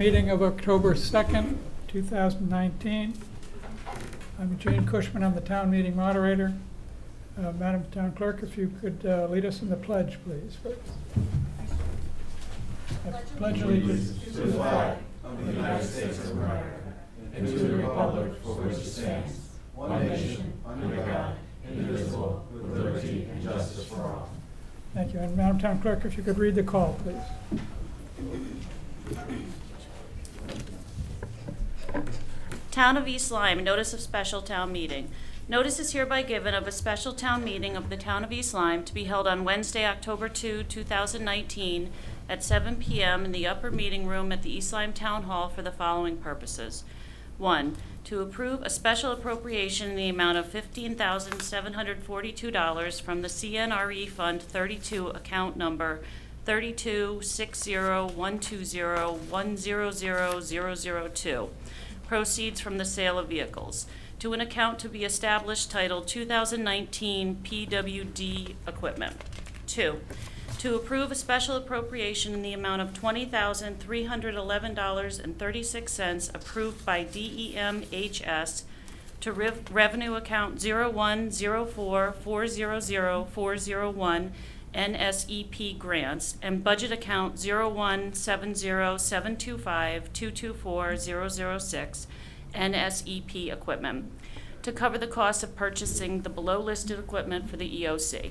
Meeting of October 2nd, 2019. I'm Gene Cushman. I'm the town meeting moderator. Madam Town Clerk, if you could lead us in the pledge, please. I pledge allegiance to the flag of the United States of America and to the republic for which it stands, one nation, under God, indivisible, with liberty and justice for all. Thank you. And Madam Town Clerk, if you could read the call, please. Town of East Lyme, notice of special town meeting. Notice is hereby given of a special town meeting of the Town of East Lyme to be held on Wednesday, October 2, 2019 at 7 p.m. in the upper meeting room at the East Lyme Town Hall for the following purposes. 1. To approve a special appropriation in the amount of $15,742 from the CNRE Fund 32 account number 32601201000002. Proceeds from the sale of vehicles, to an account to be established titled 2019 PWD Equipment. 2. To approve a special appropriation in the amount of $20,311.36 approved by DEMHS to revenue account 0104400401 NSEP grants and budget account 017072524006 NSEP equipment to cover the cost of purchasing the below listed equipment for the EOC.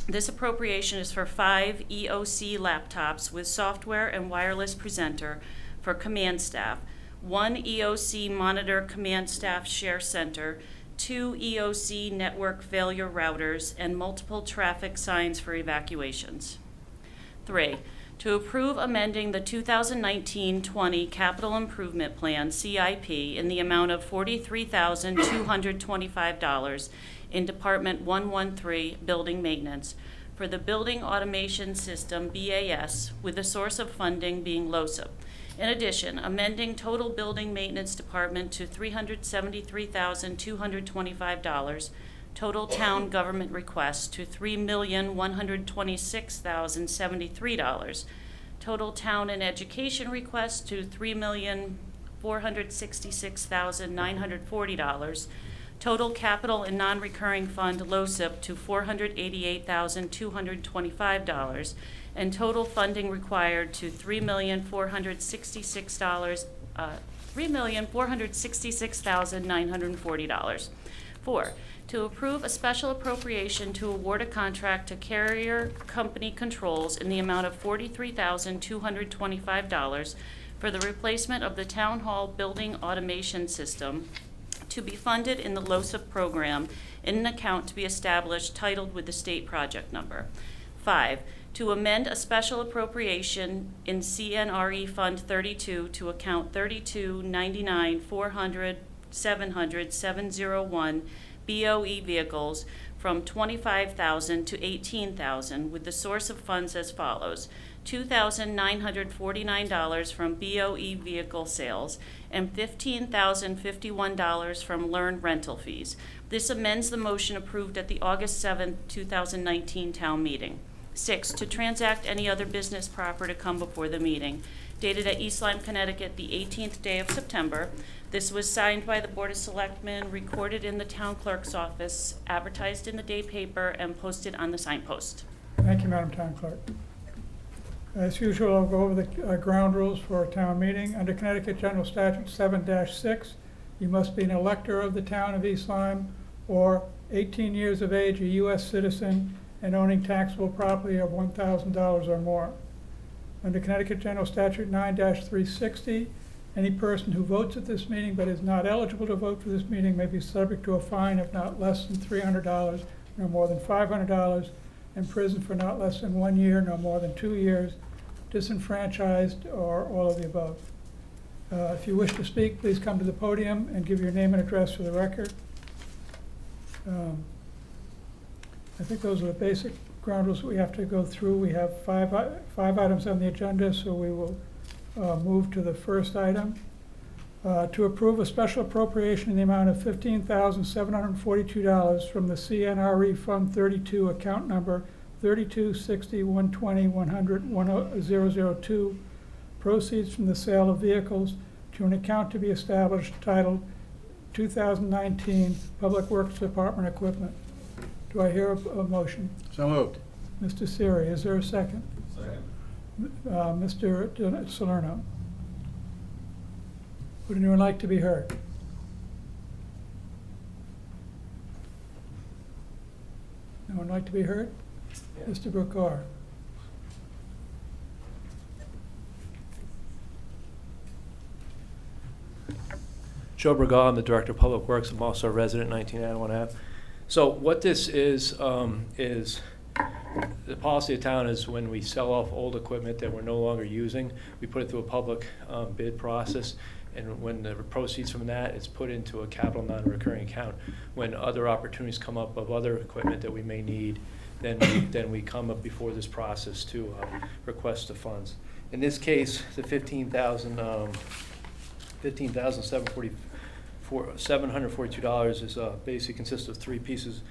This appropriation is for 5 EOC laptops with software and wireless presenter for command staff, 1 EOC monitor command staff share center, 2 EOC network failure routers, and multiple traffic signs for evacuations. 3. To approve amending the 2019-20 Capital Improvement Plan, CIP, in the amount of $43,225 in Department 113, Building Maintenance, for the Building Automation System, BAS, with the source of funding being LOSIP. In addition, amending total building maintenance department to $373,225, total town government request to $3,126,073, total town and education request to $3,466,940, total capital and non-recurring fund LOSIP to $488,225, and total funding required to $3,466,940. 4. To approve a special appropriation to award a contract to Carrier Company Controls in the amount of $43,225 for the replacement of the Town Hall Building Automation System to be funded in the LOSIP program in an account to be established titled with the state project number. 5. To amend a special appropriation in CNRE Fund 32 to account 3299400700 BOE vehicles from $25,000 to $18,000 with the source of funds as follows: $2,949 from BOE vehicle sales and $15,051 from Learn rental fees. This amends the motion approved at the August 7, 2019 town meeting. 6. To transact any other business proper to come before the meeting. Dated at East Lyme, Connecticut, the 18th day of September. This was signed by the Board of Selectmen, recorded in the town clerk's office, advertised in the day paper, and posted on the signpost. Thank you, Madam Town Clerk. As usual, I'll go over the ground rules for a town meeting. Under Connecticut General Statute 7-6, you must be an elector of the town of East Lyme or 18 years of age, a U.S. citizen, and owning taxable property of $1,000 or more. Under Connecticut General Statute 9-360, any person who votes at this meeting but is not eligible to vote for this meeting may be subject to a fine of not less than $300, no more than $500, and prison for not less than 1 year, no more than 2 years, disenfranchised, or all of the above. If you wish to speak, please come to the podium and give your name and address for the record. I think those are the basic ground rules we have to go through. We have five items on the agenda, so we will move to the first item. To approve a special appropriation in the amount of $15,742 from the CNRE Fund 32 account number 326012010002 proceeds from the sale of vehicles to an account to be established titled 2019 Public Works Department Equipment. Do I hear a motion? So moved. Mr. Siri, is there a second? Second. Mr. Salerno. Would anyone like to be heard? No one like to be heard? Yeah. Mr. Brooker. Joe Bergal, I'm the Director of Public Works. I'm also a resident, 19 Anawan Ave. So what this is the policy of town is when we sell off old equipment that we're no longer using, we put it through a public bid process, and when the proceeds from that, it's put into a capital non-recurring account. When other opportunities come up of other equipment that we may need, then we come up before this process to request the funds. In this case, the $15,742 is basically consists of three pieces,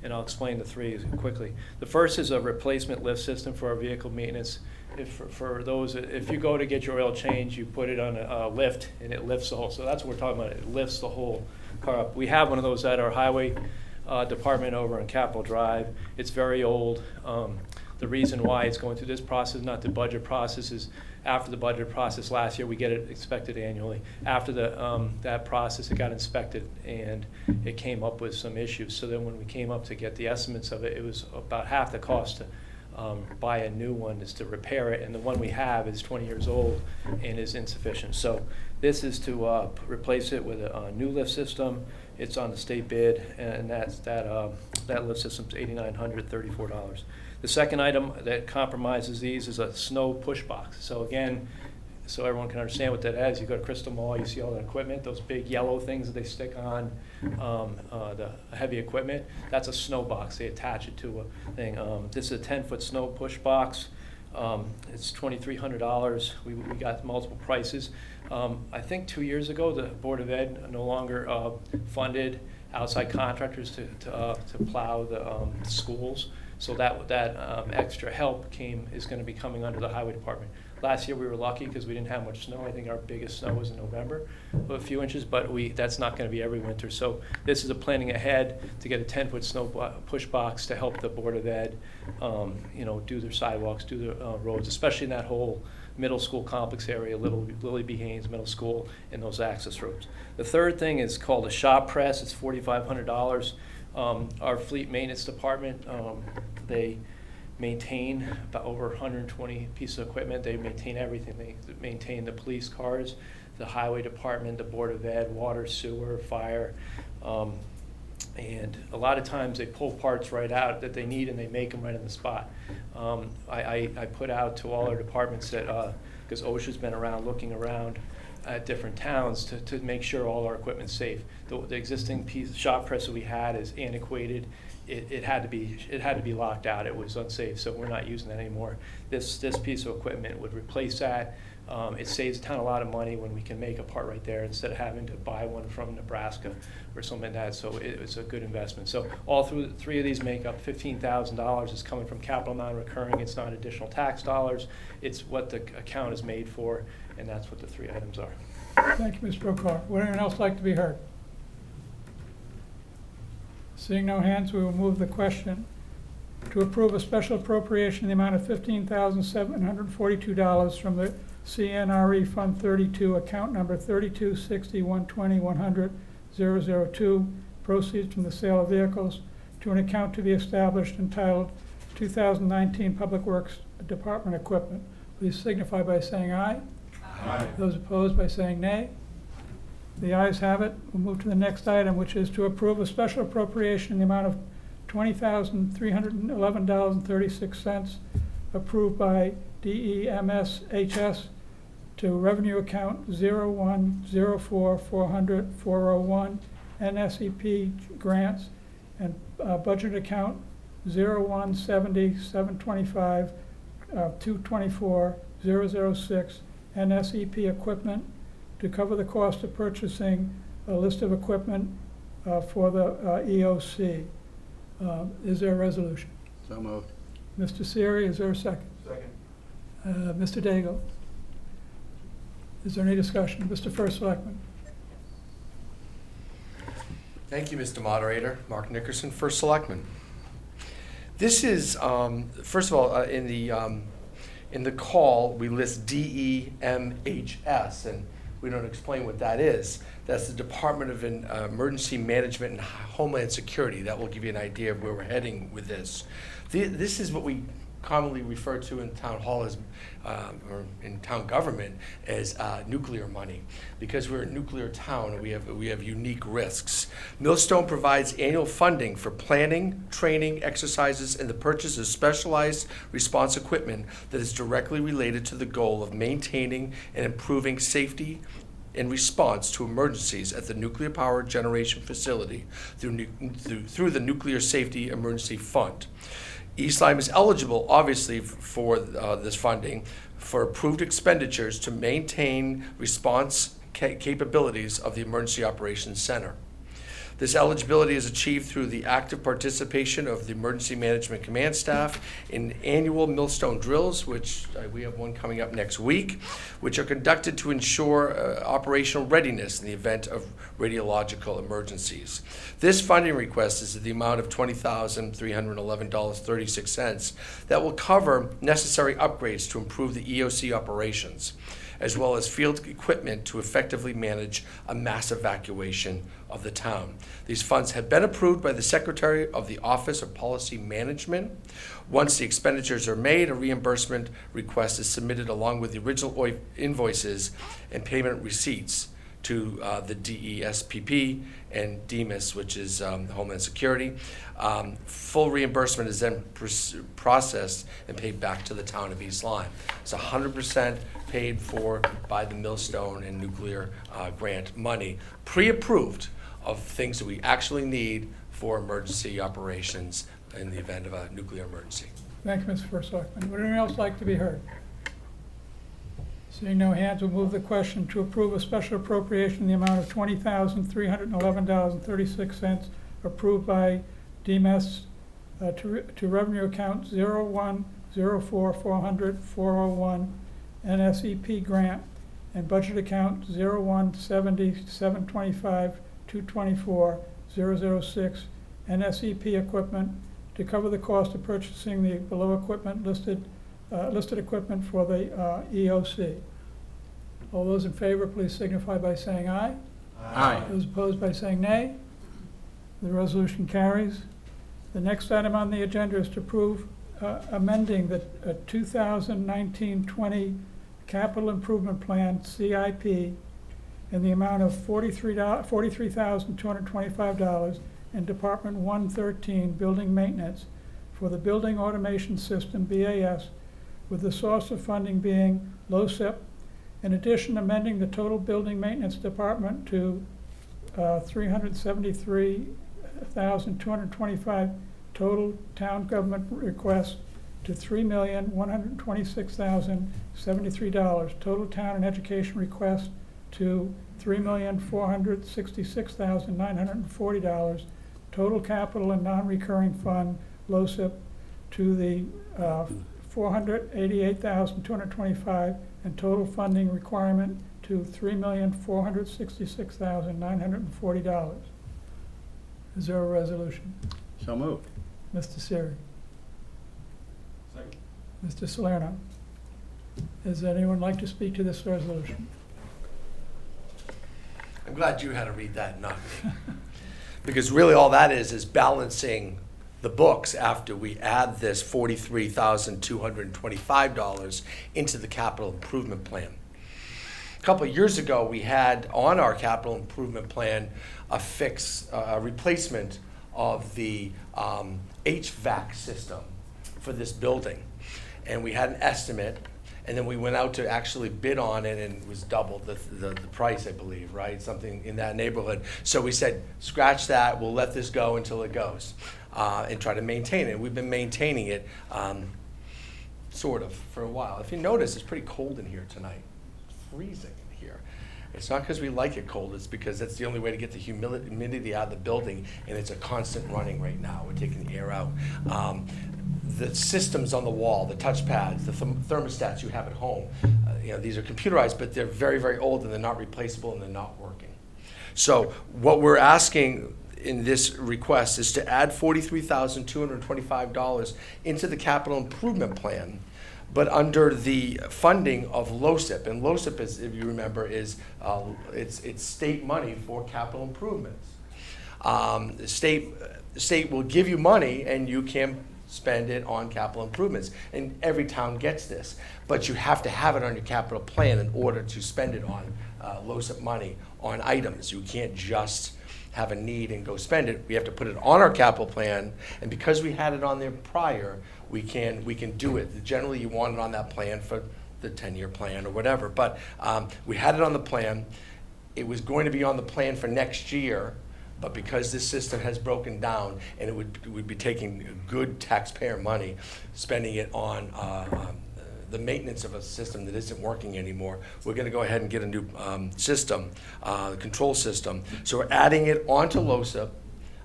and I'll explain the three quickly. The first is a replacement lift system for our vehicle maintenance. If you go to get your oil change, you put it on a lift and it lifts the whole. So that's what we're talking about. It lifts the whole car up. We have one of those at our highway department over on Capitol Drive. It's very old. The reason why it's going through this process, not the budget process, is after the budget process last year, we get it inspected annually. After that process, it got inspected and it came up with some issues. So then when we came up to get the estimates of it, it was about half the cost to buy a new one is to repair it, and the one we have is 20 years old and is insufficient. So this is to replace it with a new lift system. It's on the state bid, and that lift system's $8,934. The second item that compromises these is a snow push box. So again, so everyone can understand what that is, you go to Crystal Mall, you see all that equipment, those big yellow things that they stick on the heavy equipment. That's a snow box. They attach it to a thing. This is a 10-foot snow push box. It's $2,300. We got multiple prices. I think 2 years ago, the Board of Ed no longer funded outside contractors to plow the schools. So that extra help is going to be coming under the highway department. Last year we were lucky because we didn't have much snow. I think our biggest snow was in November, a few inches, but that's not going to be every winter. So this is a planning ahead to get a 10-foot snow push box to help the Board of Ed, do their sidewalks, do their roads, especially in that whole middle school complex area, Lily B. Haynes Middle School, and those access roads. The third thing is called a shop press. It's $4,500. Our fleet maintenance department, they maintain about over 120 pieces of equipment. They maintain everything. They maintain the police cars, the highway department, the Board of Ed, water, sewer, fire. And a lot of times they pull parts right out that they need and they make them right on the spot. I put out to all our departments that, because OSHA's been around looking around at different towns to make sure all our equipment's safe. The existing shop press that we had is antiquated. It had to be locked out. It was unsafe, so we're not using that anymore. This piece of equipment would replace that. It saves the town a lot of money when we can make a part right there instead of having to buy one from Nebraska or something like that. So it's a good investment. So all three of these make up $15,000. It's coming from capital non-recurring. It's not additional tax dollars. It's what the account is made for, and that's what the three items are. Thank you, Ms. Brokar. Would anyone else like to be heard? Seeing no hands, we will move the question to approve a special appropriation in the amount of $15,742 from the CNRE Fund 32, account number 3260-120-100-002, proceeds from the sale of vehicles, to an account to be established entitled 2019 Public Works Department Equipment. Please signify by saying aye. Aye. Those opposed by saying nay. The ayes have it. We'll move to the next item, which is to approve a special appropriation in the amount of $20,311.36 approved by DEMSHS to revenue account 0104400401 NSEP grants and budget account 0170-725 224 006 NSEP equipment to cover the cost of purchasing a list of equipment for the EOC. Is there a resolution? So moved. Mr. Siri, is there a second? Second. Mr. Daigle. Is there any discussion? Mr. First Selectman. Thank you, Mr. Moderator. Mark Nickerson, First Selectman. This is, first of all, in the call, we list DEMHS, and we don't explain what that is. That's the Department of Emergency Management and Homeland Security. That will give you an idea of where we're heading with this. This is what we commonly refer to in town hall as, or in town government as nuclear money, because we're a nuclear town and we have unique risks. Millstone provides annual funding for planning, training, exercises, and the purchase of specialized response equipment that is directly related to the goal of maintaining and improving safety in response to emergencies at the nuclear power generation facility through the Nuclear Safety Emergency Fund. East Lyme is eligible, obviously, for this funding for approved expenditures to maintain response capabilities of the Emergency Operations Center. This eligibility is achieved through the active participation of the Emergency Management Command staff in annual Millstone drills, which we have one coming up next week, which are conducted to ensure operational readiness in the event of radiological emergencies. This funding request is the amount of $20,311.36 that will cover necessary upgrades to improve the EOC operations, as well as field equipment to effectively manage a mass evacuation of the town. These funds have been approved by the Secretary of the Office of Policy Management. Once the expenditures are made, a reimbursement request is submitted along with the original invoices and payment receipts to the DESPP and DEMIS, which is Homeland Security. Full reimbursement is then processed and paid back to the town of East Lyme. It's 100% paid for by the Millstone and nuclear grant money, pre-approved of things that we actually need for emergency operations in the event of a nuclear emergency. Thank you, Mr. First Selectman. Would anyone else like to be heard? Seeing no hands, we'll move the question to approve a special appropriation in the amount of $20,311.36 approved by DMS to revenue account 0104400401 NSEP grant and budget account 017072524006 NSEP equipment to cover the cost of purchasing the below equipment listed equipment for the EOC. All those in favor, please signify by saying aye. Aye. Those opposed by saying nay. The resolution carries. The next item on the agenda is to approve amending the 2019-20 Capital Improvement Plan, CIP, in the amount of $43,225 in Department 113 Building Maintenance for the Building Automation System, BAS, with the source of funding being LoCIP. In addition, amending the total building maintenance department to $373,225 total town government request to $3,126,073 total town and education request to $3,466,940 total capital and non-recurring fund LoCIP to the $488,225 and total funding requirement to $3,466,940. Is there a resolution? So moved. Mr. Siri. Second. Mr. Salerno. Does anyone like to speak to this resolution? I'm glad you had to read that, not me. Because really all that is balancing the books after we add this $43,225 into the capital improvement plan. A couple of years ago, we had on our capital improvement plan a replacement of the HVAC system for this building. And we had an estimate, and then we went out to actually bid on it, and it was double the price, I believe, right? Something in that neighborhood. So we said, scratch that, we'll let this go until it goes, and try to maintain it. We've been maintaining it, sort of, for a while. If you notice, it's pretty cold in here tonight. It's freezing in here. It's not because we like it cold, it's because that's the only way to get the humidity out of the building, and it's a constant running right now. We're taking the air out. The systems on the wall, the touch pads, the thermostats you have at home, these are computerized, but they're very, very old and they're not replaceable and they're not working. So what we're asking in this request is to add $43,225 into the capital improvement plan, but under the funding of LoCIP. And LoCIP, is, if you remember, is it's state money for capital improvements. The state will give you money and you can spend it on capital improvements. And every town gets this. But you have to have it on your capital plan in order to spend it on LoCIP money on items. You can't just have a need and go spend it. We have to put it on our capital plan, and because we had it on there prior, we can do it. Generally, you want it on that plan for the 10-year plan or whatever, but we had it on the plan. It was going to be on the plan for next year, but because this system has broken down, and it would be taking good taxpayer money, spending it on the maintenance of a system that isn't working anymore, we're going to go ahead and get a new system, control system. So we're adding it onto LoCIP,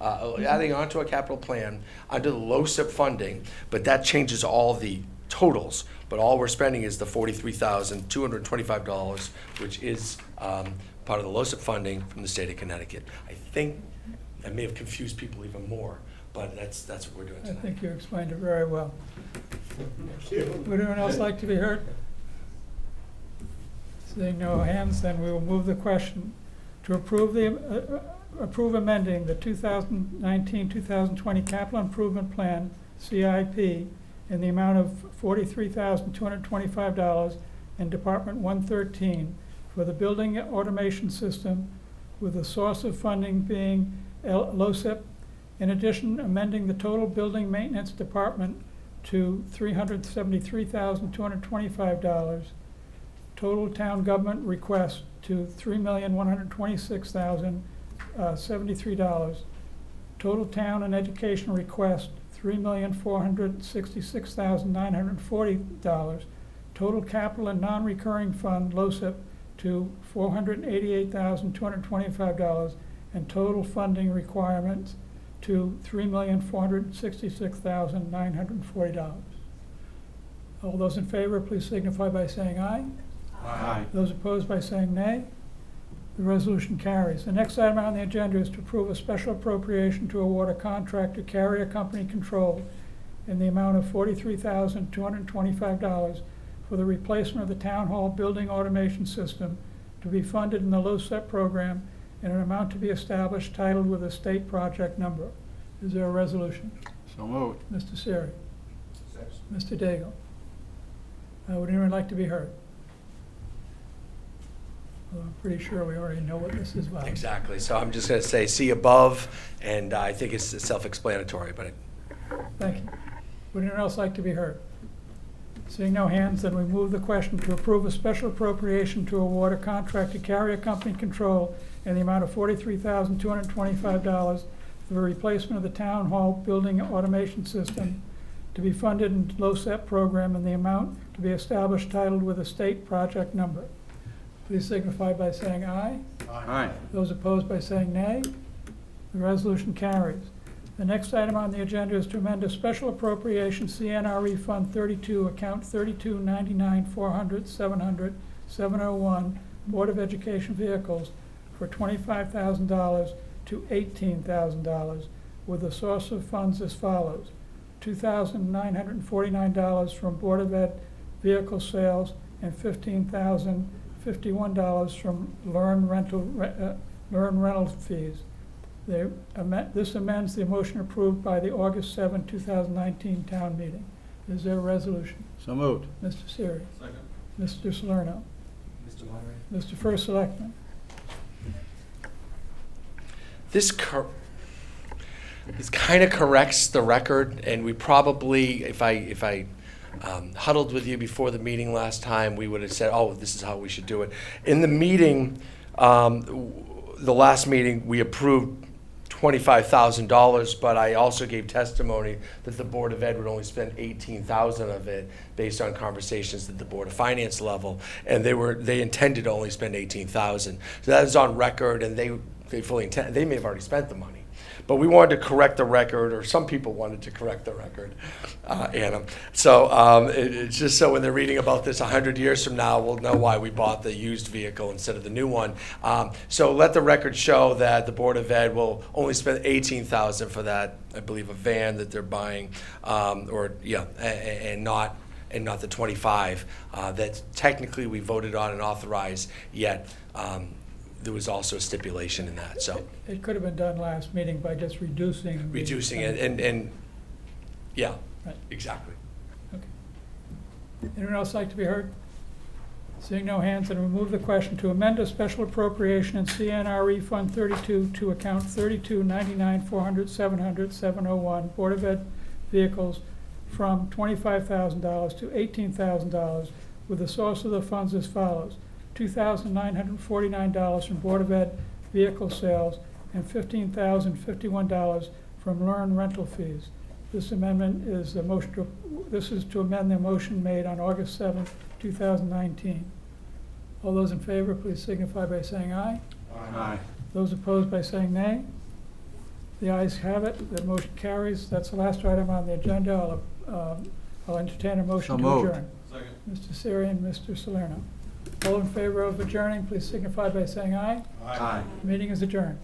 adding onto a capital plan under the LoCIP funding, but that changes all the totals. But all we're spending is the $43,225, which is part of the LoCIP funding from the state of Connecticut. I think I may have confused people even more, but that's what we're doing I tonight. think you explained it very well. Would anyone else like to be heard? Seeing no hands, then we will move the question to approve amending the 2019-2020 Capital Improvement Plan, CIP, in the amount of $43,225 in Department 113 for the building automation system, with the source of funding being LoCIP. In addition, amending the total building maintenance department to $373,225. Total town government request to $3,126,073. Total town and education request $3,466,940. Total capital and non-recurring fund, LoCIP, to $488,225, and total funding requirements to $3,466,940. All those in favor, please signify by saying aye. Aye. Those opposed by saying nay. The resolution carries. The next item on the agenda is to approve a special appropriation to award a contract to Carrier Company Control in the amount of $43,225 for the replacement of the town hall building automation system to be funded in the LoCIP program in an amount to be established titled with a state project number. Is there a resolution? So moved. Mr. Siri. Mr. Daigle. Would anyone like to be heard? Well, I'm pretty sure we already know what this is about. Exactly. So I'm just going to say, see above, and I think it's self-explanatory, but Thank you. Would anyone else like to be heard? Seeing no hands, then we move the question to approve a special appropriation to award a contract to Carrier Company Control in the amount of $43,225 for the replacement of the town hall building automation system to be funded in LoCIP program in the amount to be established titled with a state project number. Please signify by saying aye. Aye. Those opposed by saying nay. The resolution carries. The next item on the agenda is to amend a special appropriation CNRE Fund 32, account 3299-400-700-701, Board of Education vehicles for $25,000 to $18,000, with the source of funds as follows: $2,949 from Board of Ed vehicle sales and $15,051 from Learn rental fees. This amends the motion approved by the August 7, 2019 town meeting. Is there a resolution? So moved. Mr. Siri. Second. Mr. Salerno. Mr. Moderator. Mr. First Selectman. This kind of corrects the record, and we probably, if I huddled with you before the meeting last time, we would have said, oh, this is how we should do it. In the meeting, the last meeting, we approved $25,000, but I also gave testimony that the Board of Ed would only spend $18,000 of it based on conversations at the Board of Finance level, and they intended to only spend $18,000. So that is on record, and they fully intend. They may have already spent the money, But we wanted to correct the record, or some people wanted to correct the record, Anna. So it's just so when they're reading about this 100 years from now, we'll know why we bought the used vehicle instead of the new one. So let the record show that the Board of Ed will only spend $18,000 for that, I believe, a van that they're buying, and not the 25 that technically we voted on and authorized, yet there was also a stipulation in that. So It could have been done last meeting by just reducing. it, and yeah, Right. exactly. Okay. Anyone else like to be heard? Seeing no hands, then we'll move the question to amend a special appropriation in CNRE Fund 32 to account 3299400700 Board of Ed vehicles from $25,000 to $18,000, with the source of the funds as follows: $2,949 from Board of Ed vehicle sales and $15,051 from Learn rental fees. This amendment is this is to amend the motion made on August 7th, 2019. All those in favor, please signify by saying aye. Aye. Those opposed by saying nay. The ayes have it. The motion carries. That's the last item on the agenda. I'll entertain a motion So to moved. adjourn. Second. Mr. Siri and Mr. Salerno. All in favor of adjourning, please signify by saying aye. Aye. Meeting is adjourned.